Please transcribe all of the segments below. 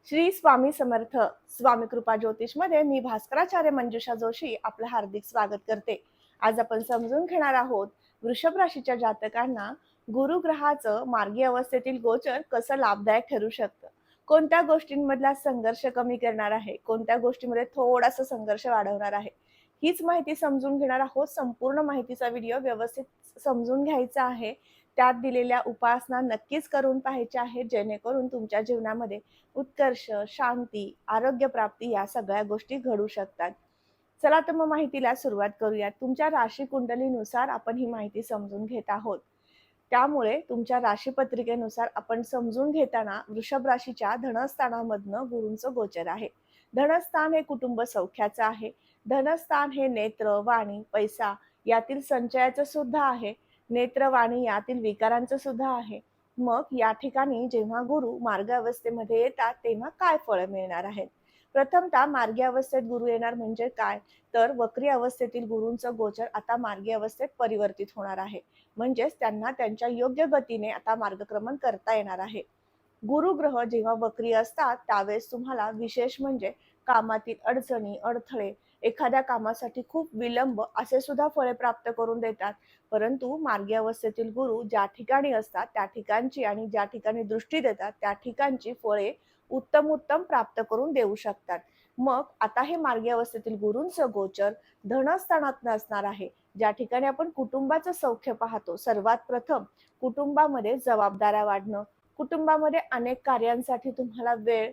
श्री स्वामी समर्थ. स्वामी कृपा ज्योतिष मध्ये मी भास्कराचार्य मंजुषा जोशी आपलं हार्दिक स्वागत करते. आज आपण समजून घेणार आहोत वृषभ राशीच्या जातकांना गुरु ग्रहाचं मार्गी अवस्थेतील गोचर कसं लाभदायक ठरू शकतं. कोणत्या गोष्टींमधला संघर्ष कमी करणार आहे, कोणत्या गोष्टींमध्ये थोडासा संघर्ष वाढवणार आहे, हीच माहिती समजून घेणार आहोत. संपूर्ण माहितीचा व्हिडिओ व्यवस्थित समजून घ्यायचा आहे. त्यात दिलेल्या उपासना नक्कीच करून पाहायच्या आहेत, जेणेकरून तुमच्या जीवनामध्ये उत्कर्ष, शांती, आरोग्य प्राप्ती या सगळ्या गोष्टी घडू शकतात. चला तर मग माहितीला सुरुवात करूयात. तुमच्या राशी कुंडलीनुसार आपण ही माहिती समजून घेत आहोत. त्यामुळे तुमच्या राशी पत्रिकेनुसार आपण समजून घेताना वृषभ राशीच्या धनस्थानामधनं गुरूंचं गोचर आहे. धनस्थान हे कुटुंब सौख्याचं आहे. धनस्थान हे नेत्र, वाणी, पैसा यातील संचयाचं सुद्धा आहे. नेत्र, वाणी यातील विकारांचं सुद्धा आहे. मग या ठिकाणी जेव्हा गुरु मार्ग अवस्थेमध्ये येतात तेव्हा काय फळ मिळणार आहेत? प्रथमतः मार्गी अवस्थेत गुरु येणार म्हणजे काय? तर वक्री अवस्थेतील गुरूंचं गोचर आता मार्गी अवस्थेत परिवर्तित होणार आहे. म्हणजेच त्यांना त्यांच्या योग्य गतीने आता मार्गक्रमण करता येणार आहे. गुरु ग्रह जेव्हा वक्री असतात त्यावेळेस तुम्हाला विशेष म्हणजे कामातील अडचणी, अडथळे, एखाद्या कामासाठी खूप विलंब असे सुद्धा फळे प्राप्त करून देतात. परंतु मार्गी अवस्थेतील गुरु ज्या ठिकाणी असतात त्या ठिकाणची आणि ज्या ठिकाणी दृष्टी देतात त्या ठिकाणची फळे उत्तम प्राप्त करून देऊ शकतात. मग आता हे मार्गी अवस्थेतील गुरूंचं गोचर धनस्थानात असणार आहे. ज्या ठिकाणी आपण कुटुंबाचं सौख्य पाहतो. सर्वात प्रथम कुटुंबामध्ये जबाबदाऱ्या वाढणं, कुटुंबामध्ये अनेक कार्यांसाठी तुम्हाला वेळ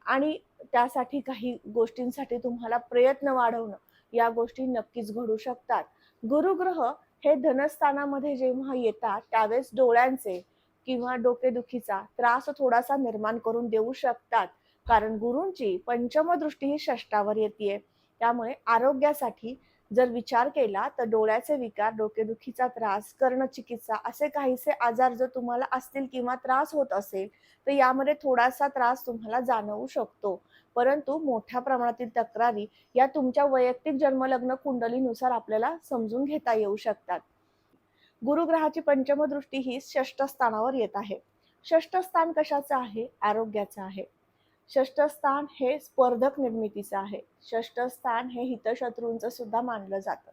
आणि त्यासाठी काही गोष्टींसाठी तुम्हाला प्रयत्न वाढवणं, या गोष्टी नक्कीच घडू शकतात. गुरुग्रह हे धनस्थानामध्ये जेव्हा येतात त्यावेळेस डोळ्यांचे किंवा डोकेदुखीचा त्रास थोडासा निर्माण करून देऊ शकतात. कारण गुरूंची पंचम दृष्टी ही षष्टावर येते. त्यामुळे आरोग्यासाठी जर विचार केला तर डोळ्याचे विकार, डोकेदुखीचा त्रास, कर्णचिकित्सा असे काहीसे आजार जर तुम्हाला असतील किंवा त्रास होत असेल तर यामध्ये थोडासा त्रास तुम्हाला जाणवू शकतो. परंतु मोठ्या प्रमाणातील तक्रारी या तुमच्या वैयक्तिक जन्मलग्न कुंडलीनुसार आपल्याला समजून घेता येऊ शकतात. गुरुग्रहाची पंचम दृष्टी ही षष्ठ स्थानावर येत आहे. षष्ठ स्थान कशाचं आहे? आरोग्याचं आहे. षष्ठ स्थान हे स्पर्धक निर्मितीचं आहे. षष्ठ स्थान हे हितशत्रूंचं सुद्धा मानलं जातं.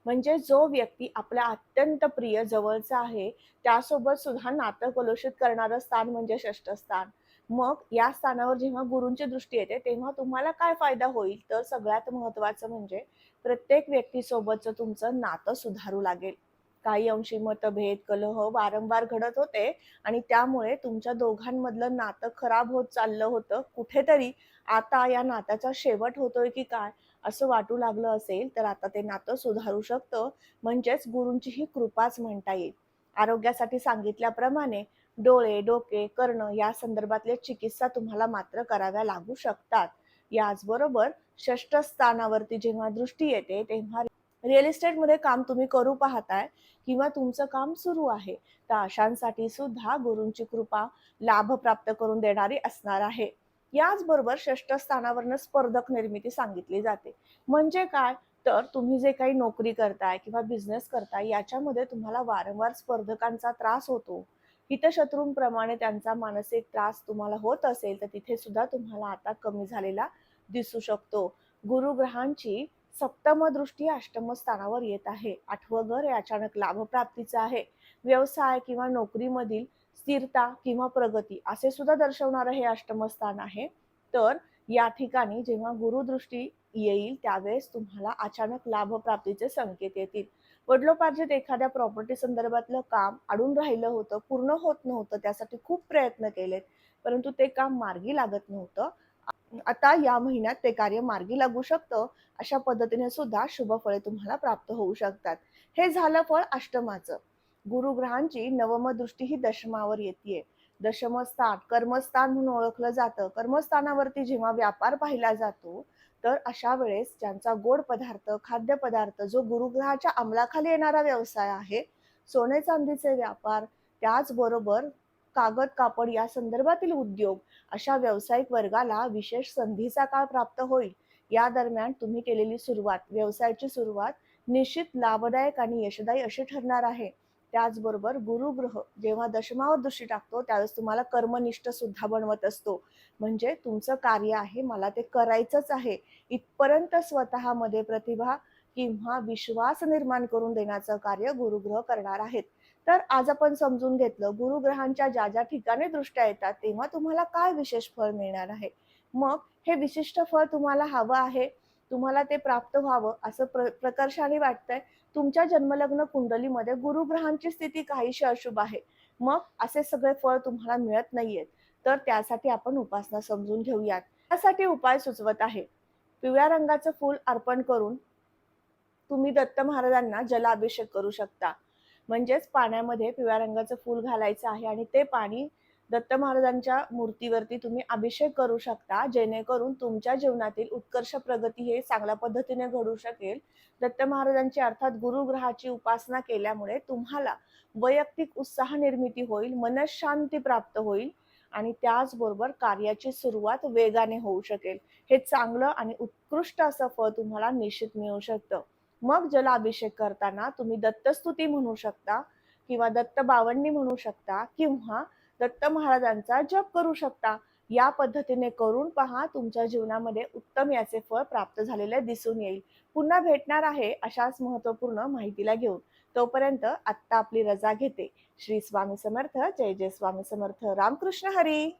म्हणजे जो व्यक्ती आपल्या अत्यंत प्रिय जवळचा आहे त्यासोबत सुद्धा नातं कलुषित करणारं स्थान म्हणजे षष्ठ स्थान. मग या स्थानावर जेव्हा गुरूंची दृष्टी येते तेव्हा तुम्हाला काय फायदा होईल? तर सगळ्यात महत्त्वाचं म्हणजे प्रत्येक व्यक्तीसोबतचं तुमचं नातं सुधारू लागेल. काही अंशी मतभेद, कलह वारंवार घडत होते आणि त्यामुळे तुमच्या दोघांमधलं नातं खराब होत चाललं होतं. कुठेतरी आता या नात्याचा शेवट होतोय की काय असं वाटू लागलं असेल तर आता ते नातं सुधारू शकतं. म्हणजेच गुरूंची ही कृपाच म्हणता येईल. आरोग्यासाठी सांगितल्याप्रमाणे डोळे, डोके, कर्ण या संदर्भातल्या चिकित्सा तुम्हाला मात्र कराव्या लागू शकतात. याचबरोबर षष्ठ स्थानावरती जेव्हा दृष्टी येते तेव्हा रिअल इस्टेटमध्ये काम तुम्ही करू पाहताय किंवा तुमचं काम सुरू आहे तर अशांसाठी सुद्धा गुरूंची कृपा लाभ प्राप्त करून देणारी असणार आहे. याचबरोबर षष्ठ स्थानावरनं स्पर्धक निर्मिती सांगितली जाते. म्हणजे काय? तर तुम्ही जे काही नोकरी करताय किंवा बिझनेस करताय याच्यामध्ये तुम्हाला वारंवार स्पर्धकांचा त्रास होतो. हितशत्रूंप्रमाणे त्यांचा मानसिक त्रास तुम्हाला होत असेल तर तिथे सुद्धा तुम्हाला आता कमी झालेला दिसू शकतो. गुरुग्रहांची सप्तम दृष्टी अष्टम स्थानावर येत आहे. आठवं घर हे अचानक लाभप्राप्तीचं आहे. व्यवसाय किंवा नोकरीमधील स्थिरता किंवा प्रगती असे सुद्धा दर्शवणारं हे अष्टम स्थान आहे. तर या ठिकाणी जेव्हा गुरुदृष्टी येईल त्यावेळेस तुम्हाला अचानक लाभप्राप्तीचे संकेत येतील. वडिलोपार्जित एखाद्या प्रॉपर्टी संदर्भातलं काम अडून राहिलं होतं, पूर्ण होत नव्हतं, त्यासाठी खूप प्रयत्न केलेत, परंतु ते काम मार्गी लागत नव्हतं. आता या महिन्यात ते कार्य मार्गी लागू शकतं. अशा पद्धतीने सुद्धा शुभ फळे तुम्हाला प्राप्त होऊ शकतात. हे झालं फळ अष्टमाचं. गुरुग्रहांची नवम दृष्टी ही दशमावर येते. दशम स्थान कर्मस्थान म्हणून ओळखलं जातं. कर्मस्थानावरती जेव्हा व्यापार पाहिला जातो तर अशा वेळेस ज्यांचा गोड पदार्थ, खाद्यपदार्थ जो गुरुग्रहाच्या अंमलाखाली येणारा व्यवसाय आहे, सोने चांदीचे व्यापार, त्याचबरोबर कागद कापड या संदर्भातील उद्योग, अशा व्यावसायिक वर्गाला विशेष संधीचा काळ प्राप्त होईल. या दरम्यान तुम्ही केलेली सुरुवात, व्यवसायाची सुरुवात निश्चित लाभदायक आणि यशदायी अशी ठरणार आहे. त्याचबरोबर गुरुग्रह जेव्हा दशमावर दृष्टी टाकतो त्यावेळेस तुम्हाला कर्मनिष्ठ सुद्धा बनवत असतो. म्हणजे तुमचं कार्य आहे, मला ते करायचंच आहे, इथपर्यंत स्वतःमध्ये प्रतिभा किंवा विश्वास निर्माण करून देण्याचं कार्य गुरुग्रह करणार आहेत. तर आज आपण समजून घेतलं गुरुग्रहांच्या ज्या ठिकाणी दृष्ट्या येतात तेव्हा तुम्हाला काय विशेष फळ मिळणार आहे. मग हे विशिष्ट फळ तुम्हाला हवं आहे, तुम्हाला ते प्राप्त व्हावं असं प्रकर्षाने वाटतंय. तुमच्या जन्मलग्न कुंडलीमध्ये गुरुग्रहांची स्थिती काहीशी अशुभ आहे. मग असे सगळे फळ तुम्हाला मिळत नाहीयेत. तर त्यासाठी आपण उपासना समजून घेऊयात. त्यासाठी उपाय सुचवत आहे. पिवळ्या रंगाचं फूल अर्पण करून तुम्ही दत्त महाराजांना जलाभिषेक करू शकता. म्हणजेच पाण्यामध्ये पिवळ्या रंगाचं फूल घालायचं आहे आणि ते पाणी दत्त महाराजांच्या मूर्तीवरती तुम्ही अभिषेक करू शकता, जेणेकरून तुमच्या जीवनातील उत्कर्ष प्रगती हे चांगल्या पद्धतीने घडू शकेल. दत्त महाराजांची अर्थात गुरुग्रहाची उपासना केल्यामुळे तुम्हाला वैयक्तिक उत्साह निर्मिती होईल, मनःशांती प्राप्त होईल आणि त्याचबरोबर कार्याची सुरुवात वेगाने होऊ शकेल. हे चांगलं आणि उत्कृष्ट असं फळ तुम्हाला निश्चित मिळू शकतं. मग जलाभिषेक करताना तुम्ही दत्तस्तुती म्हणू शकता किंवा दत्त बावन्नी म्हणू शकता किंवा दत्त महाराजांचा जप करू शकता. या पद्धतीने करून पहा, तुमच्या जीवनामध्ये उत्तम याचे फळ प्राप्त झालेले दिसून येईल. पुन्हा भेटणार आहे अशाच महत्त्वपूर्ण माहितीला घेऊन. तोपर्यंत आत्ता आपली रजा घेते. श्री स्वामी समर्थ. जय जय स्वामी समर्थ. रामकृष्ण हरी.